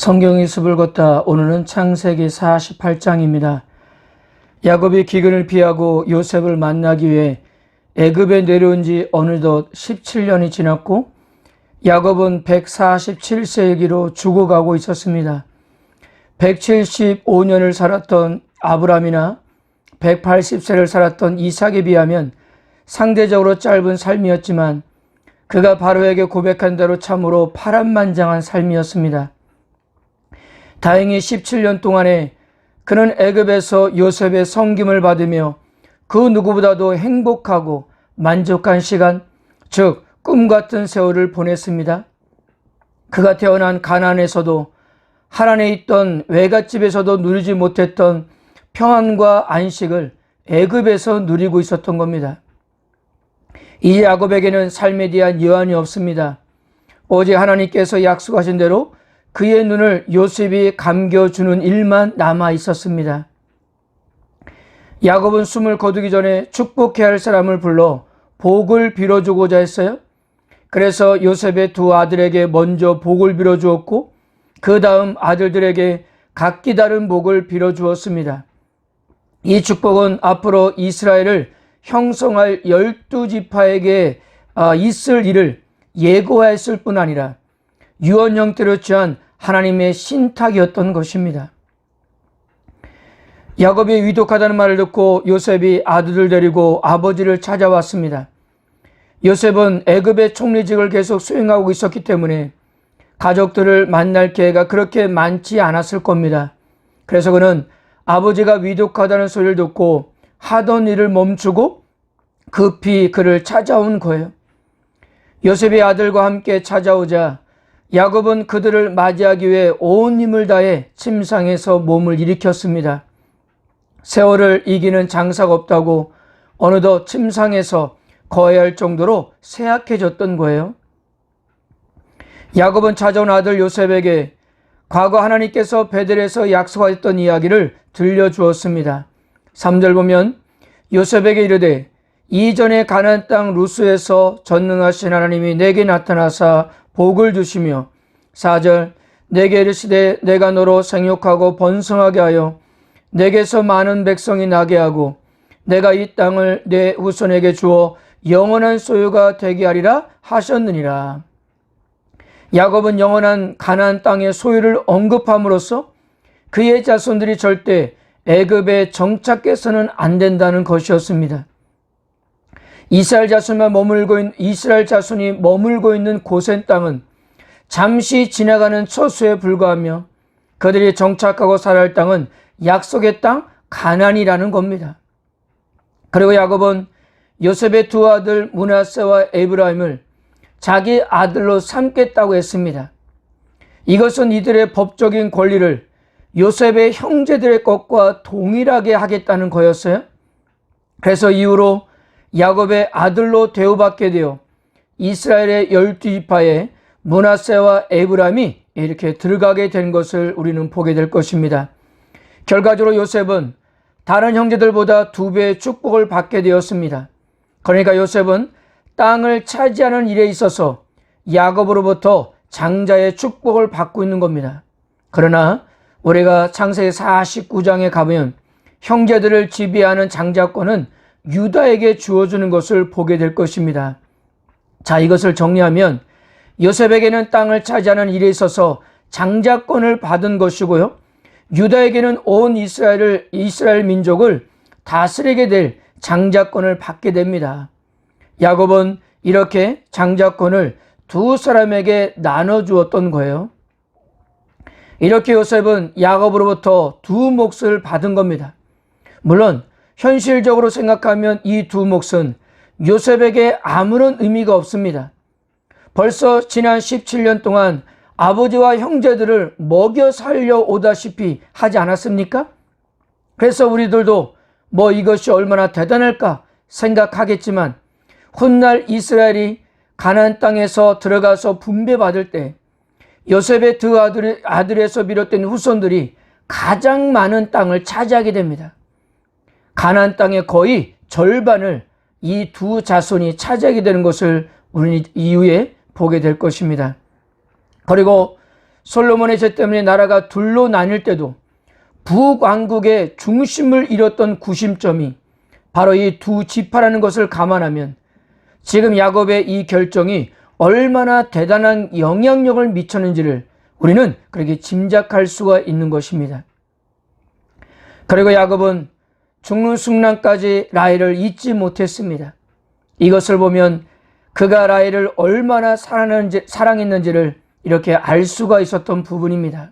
성경의 숲을 걷다. 오늘은 창세기 48장입니다. 야곱이 기근을 피하고 요셉을 만나기 위해 애굽에 내려온 지 어느덧 17년이 지났고 야곱은 147세기로 죽어가고 있었습니다. 175년을 살았던 아브라함이나 180세를 살았던 이삭에 비하면 상대적으로 짧은 삶이었지만 그가 바로에게 고백한 대로 참으로 파란만장한 삶이었습니다. 다행히 17년 동안에 그는 애굽에서 요셉의 섬김을 받으며 그 누구보다도 행복하고 만족한 시간, 즉 꿈같은 세월을 보냈습니다. 그가 태어난 가나안에서도 하란에 있던 외갓집에서도 누리지 못했던 평안과 안식을 애굽에서 누리고 있었던 겁니다. 이제 야곱에게는 삶에 대한 여한이 없습니다. 오직 하나님께서 약속하신 대로 그의 눈을 요셉이 감겨주는 일만 남아 있었습니다. 야곱은 숨을 거두기 전에 축복해야 할 사람을 불러 복을 빌어주고자 했어요. 그래서 요셉의 두 아들에게 먼저 복을 빌어주었고 그 다음 아들들에게 각기 다른 복을 빌어주었습니다. 이 축복은 앞으로 이스라엘을 형성할 12지파에게 있을 일을 예고했을 뿐 아니라 유언 형태로 취한 하나님의 신탁이었던 것입니다. 야곱이 위독하다는 말을 듣고 요셉이 아들을 데리고 아버지를 찾아왔습니다. 요셉은 애굽의 총리직을 계속 수행하고 있었기 때문에 가족들을 만날 기회가 그렇게 많지 않았을 겁니다. 그래서 그는 아버지가 위독하다는 소리를 듣고 하던 일을 멈추고 급히 그를 찾아온 거예요. 요셉의 아들과 함께 찾아오자 야곱은 그들을 맞이하기 위해 온 힘을 다해 침상에서 몸을 일으켰습니다. 세월을 이기는 장사가 없다고 어느덧 침상에서 거해야 할 정도로 쇠약해졌던 거예요. 야곱은 찾아온 아들 요셉에게 과거 하나님께서 베델에서 약속하셨던 이야기를 들려주었습니다. 3절 보면 요셉에게 이르되 이전에 가나안 땅 루스에서 전능하신 하나님이 내게 나타나사 복을 주시며 4절 내게 이르시되 내가 너로 생육하고 번성하게 하여 내게서 많은 백성이 나게 하고 내가 이 땅을 내 후손에게 주어 영원한 소유가 되게 하리라 하셨느니라. 야곱은 영원한 가나안 땅의 소유를 언급함으로써 그의 자손들이 절대 애굽에 정착해서는 안 된다는 것이었습니다. 이스라엘 자손이 머물고 있는 고센 땅은 잠시 지나가는 처소에 불과하며 그들이 정착하고 살아야 할 땅은 약속의 땅 가나안이라는 겁니다. 그리고 야곱은 요셉의 두 아들 므낫세와 에브라임을 자기 아들로 삼겠다고 했습니다. 이것은 이들의 법적인 권리를 요셉의 형제들의 것과 동일하게 하겠다는 거였어요. 그래서 이후로 야곱의 아들로 대우받게 되어 이스라엘의 12지파에 므낫세와 에브라임이 이렇게 들어가게 된 것을 우리는 보게 될 것입니다. 결과적으로 요셉은 다른 형제들보다 2배의 축복을 받게 되었습니다. 그러니까 요셉은 땅을 차지하는 일에 있어서 야곱으로부터 장자의 축복을 받고 있는 겁니다. 그러나 우리가 창세기 49장에 가보면 형제들을 지배하는 장자권은 유다에게 주어주는 것을 보게 될 것입니다. 자, 이것을 정리하면 요셉에게는 땅을 차지하는 일에 있어서 장자권을 받은 것이고요. 유다에게는 온 이스라엘 민족을 다스리게 될 장자권을 받게 됩니다. 야곱은 이렇게 장자권을 두 사람에게 나눠주었던 거예요. 이렇게 요셉은 야곱으로부터 두 몫을 받은 겁니다. 물론 현실적으로 생각하면 이 두 몫은 요셉에게 아무런 의미가 없습니다. 벌써 지난 17년 동안 아버지와 형제들을 먹여 살려 오다시피 하지 않았습니까? 그래서 우리들도 이것이 얼마나 대단할까 생각하겠지만 훗날 이스라엘이 가나안 땅에서 들어가서 분배받을 때 요셉의 두 아들에서 비롯된 후손들이 가장 많은 땅을 차지하게 됩니다. 가나안 땅의 거의 절반을 이 두 자손이 차지하게 되는 것을 우리는 이후에 보게 될 것입니다. 그리고 솔로몬의 죄 때문에 나라가 둘로 나뉠 때도 북왕국의 중심을 잃었던 구심점이 바로 이 두 지파라는 것을 감안하면 지금 야곱의 이 결정이 얼마나 대단한 영향력을 미쳤는지를 우리는 그렇게 짐작할 수가 있는 것입니다. 그리고 야곱은 죽는 순간까지 라헬을 잊지 못했습니다. 이것을 보면 그가 라헬을 얼마나 사랑했는지를 이렇게 알 수가 있었던 부분입니다.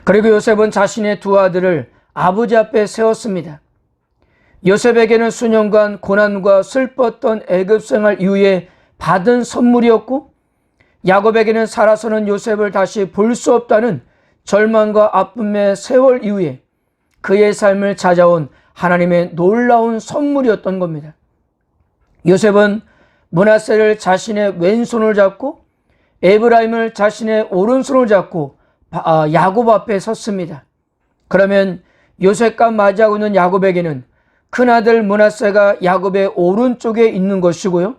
그리고 요셉은 자신의 두 아들을 아버지 앞에 세웠습니다. 요셉에게는 수년간 고난과 슬펐던 애굽 생활 이후에 받은 선물이었고, 야곱에게는 살아서는 요셉을 다시 볼 수 없다는 절망과 아픔의 세월 이후에 그의 삶을 찾아온 하나님의 놀라운 선물이었던 겁니다. 요셉은 므낫세를 자신의 왼손을 잡고 에브라임을 자신의 오른손을 잡고 야곱 앞에 섰습니다. 그러면 요셉과 맞이하고 있는 야곱에게는 큰아들 므낫세가 야곱의 오른쪽에 있는 것이고요,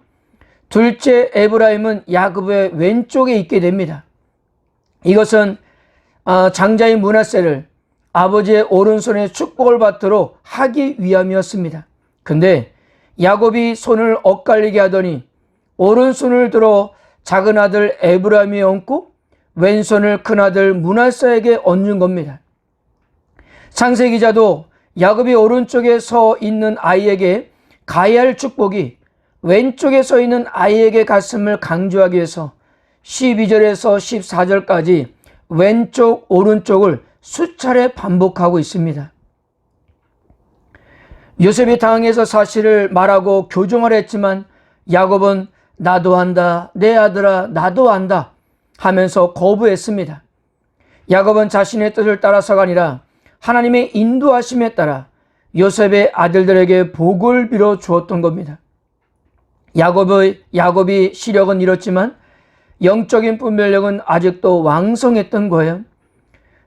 둘째 에브라임은 야곱의 왼쪽에 있게 됩니다. 이것은 장자인 므낫세를 아버지의 오른손에 축복을 받도록 하기 위함이었습니다. 근데 야곱이 손을 엇갈리게 하더니 오른손을 들어 작은 아들 에브라임이 얹고 왼손을 큰아들 므낫세에게 얹는 겁니다. 창세기 기자도 야곱이 오른쪽에 서 있는 아이에게 가야 할 축복이 왼쪽에 서 있는 아이에게 갔음을 강조하기 위해서 12절에서 14절까지 왼쪽 오른쪽을 수차례 반복하고 있습니다. 요셉이 당황해서 사실을 말하고 교정을 했지만 야곱은 나도 안다, 내 아들아 나도 안다 하면서 거부했습니다. 야곱은 자신의 뜻을 따라서가 아니라 하나님의 인도하심에 따라 요셉의 아들들에게 복을 빌어 주었던 겁니다. 야곱이 시력은 잃었지만 영적인 분별력은 아직도 왕성했던 거예요.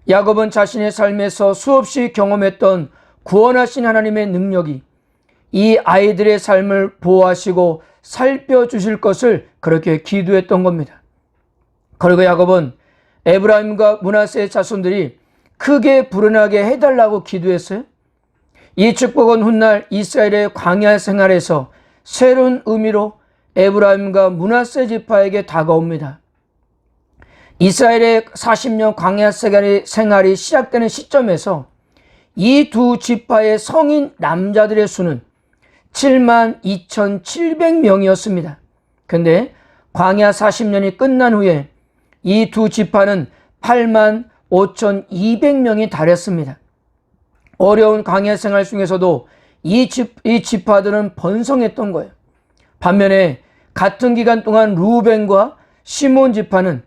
야곱은 자신의 삶에서 수없이 경험했던 구원하신 하나님의 능력이 이 아이들의 삶을 보호하시고 살펴주실 것을 그렇게 기도했던 겁니다. 그리고 야곱은 에브라임과 므낫세의 자손들이 크게 불어나게 해달라고 기도했어요. 이 축복은 훗날 이스라엘의 광야 생활에서 새로운 의미로 에브라임과 므낫세 지파에게 다가옵니다. 이스라엘의 40년 광야 생활이 시작되는 시점에서 이 두 지파의 성인 남자들의 수는 72,700명이었습니다. 근데 광야 40년이 끝난 후에 이 두 지파는 85,200명이 달했습니다. 어려운 광야 생활 중에서도 이 지파들은 번성했던 거예요. 반면에 같은 기간 동안 루벤과 시몬 지파는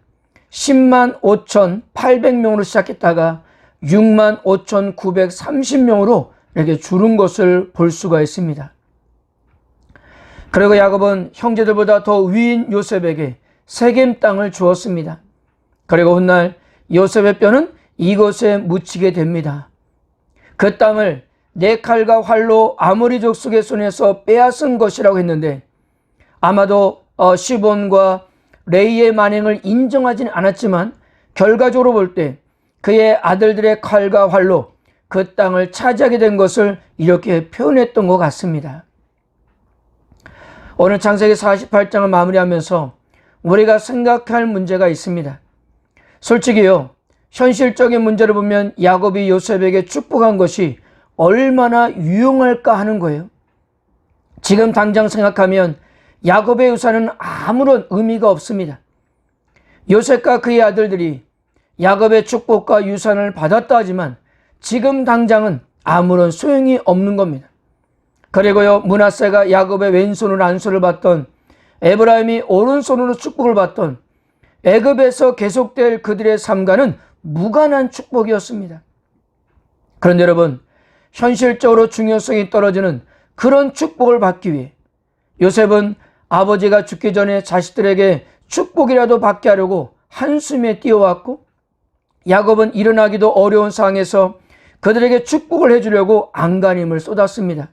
105,800명으로 시작했다가 65,930명으로 이렇게 줄은 것을 볼 수가 있습니다. 그리고 야곱은 형제들보다 더 위인 요셉에게 세겜 땅을 주었습니다. 그리고 훗날 요셉의 뼈는 이곳에 묻히게 됩니다. 그 땅을 내 칼과 활로 아모리 족속의 손에서 빼앗은 것이라고 했는데 아마도 시본과 레이의 만행을 인정하지는 않았지만 결과적으로 볼 때 그의 아들들의 칼과 활로 그 땅을 차지하게 된 것을 이렇게 표현했던 것 같습니다. 오늘 창세기 48장을 마무리하면서 우리가 생각할 문제가 있습니다. 솔직히요, 현실적인 문제를 보면 야곱이 요셉에게 축복한 것이 얼마나 유용할까 하는 거예요. 지금 당장 생각하면 야곱의 유산은 아무런 의미가 없습니다. 요셉과 그의 아들들이 야곱의 축복과 유산을 받았다 하지만 지금 당장은 아무런 소용이 없는 겁니다. 그리고요, 므낫세가 야곱의 왼손으로 안수를 받던, 에브라임이 오른손으로 축복을 받던 애굽에서 계속될 그들의 삶과는 무관한 축복이었습니다. 그런데 여러분, 현실적으로 중요성이 떨어지는 그런 축복을 받기 위해 요셉은 아버지가 죽기 전에 자식들에게 축복이라도 받게 하려고 한숨에 뛰어왔고, 야곱은 일어나기도 어려운 상황에서 그들에게 축복을 해주려고 안간힘을 쏟았습니다.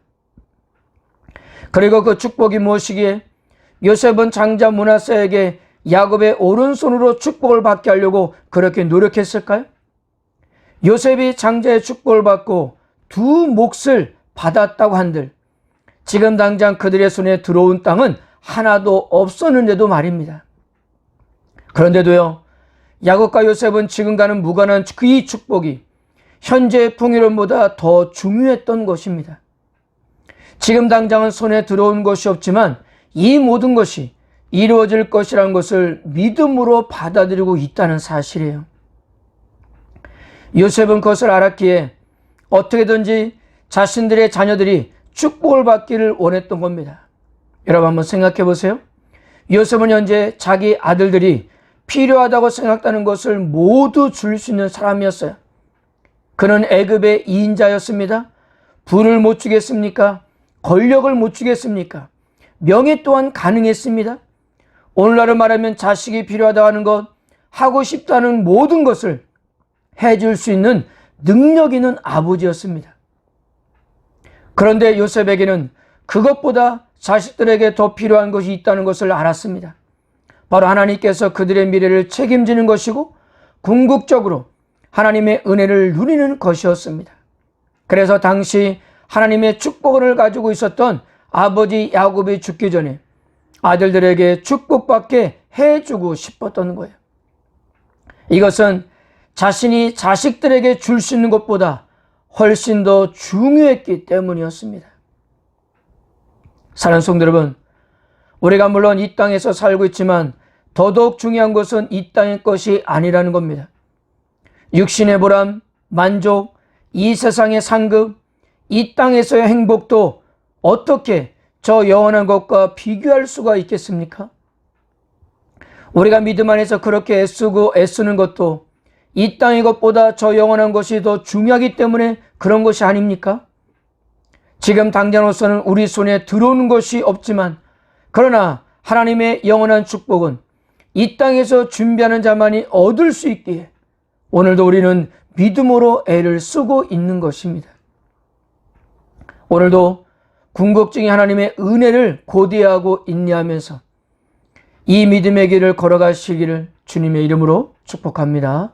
그리고 그 축복이 무엇이기에 요셉은 장자 므낫세에게 야곱의 오른손으로 축복을 받게 하려고 그렇게 노력했을까요? 요셉이 장자의 축복을 받고 두 몫을 받았다고 한들 지금 당장 그들의 손에 들어온 땅은 하나도 없었는데도 말입니다. 그런데도요, 야곱과 요셉은 지금과는 무관한 이 축복이 현재의 풍요로움보다 더 중요했던 것입니다. 지금 당장은 손에 들어온 것이 없지만 이 모든 것이 이루어질 것이라는 것을 믿음으로 받아들이고 있다는 사실이에요. 요셉은 그것을 알았기에 어떻게든지 자신들의 자녀들이 축복을 받기를 원했던 겁니다. 여러분 한번 생각해 보세요. 요셉은 현재 자기 아들들이 필요하다고 생각하는 것을 모두 줄 수 있는 사람이었어요. 그는 애굽의 2인자였습니다. 부를 못 주겠습니까? 권력을 못 주겠습니까? 명예 또한 가능했습니다. 오늘날로 말하면 자식이 필요하다고 하는 것, 하고 싶다는 모든 것을 해줄 수 있는 능력 있는 아버지였습니다. 그런데 요셉에게는 그것보다 자식들에게 더 필요한 것이 있다는 것을 알았습니다. 바로 하나님께서 그들의 미래를 책임지는 것이고 궁극적으로 하나님의 은혜를 누리는 것이었습니다. 그래서 당시 하나님의 축복을 가지고 있었던 아버지 야곱이 죽기 전에 아들들에게 축복받게 해주고 싶었던 거예요. 이것은 자신이 자식들에게 줄 수 있는 것보다 훨씬 더 중요했기 때문이었습니다. 사랑하는 성도 여러분, 우리가 물론 이 땅에서 살고 있지만 더더욱 중요한 것은 이 땅의 것이 아니라는 겁니다. 육신의 보람, 만족, 이 세상의 상급, 이 땅에서의 행복도 어떻게 저 영원한 것과 비교할 수가 있겠습니까? 우리가 믿음 안에서 그렇게 애쓰는 것도 이 땅의 것보다 저 영원한 것이 더 중요하기 때문에 그런 것이 아닙니까? 지금 당장으로서는 우리 손에 들어오는 것이 없지만 그러나 하나님의 영원한 축복은 이 땅에서 준비하는 자만이 얻을 수 있기에 오늘도 우리는 믿음으로 애를 쓰고 있는 것입니다. 오늘도 궁극적인 하나님의 은혜를 고대하고 인내하면서 이 믿음의 길을 걸어가시기를 주님의 이름으로 축복합니다.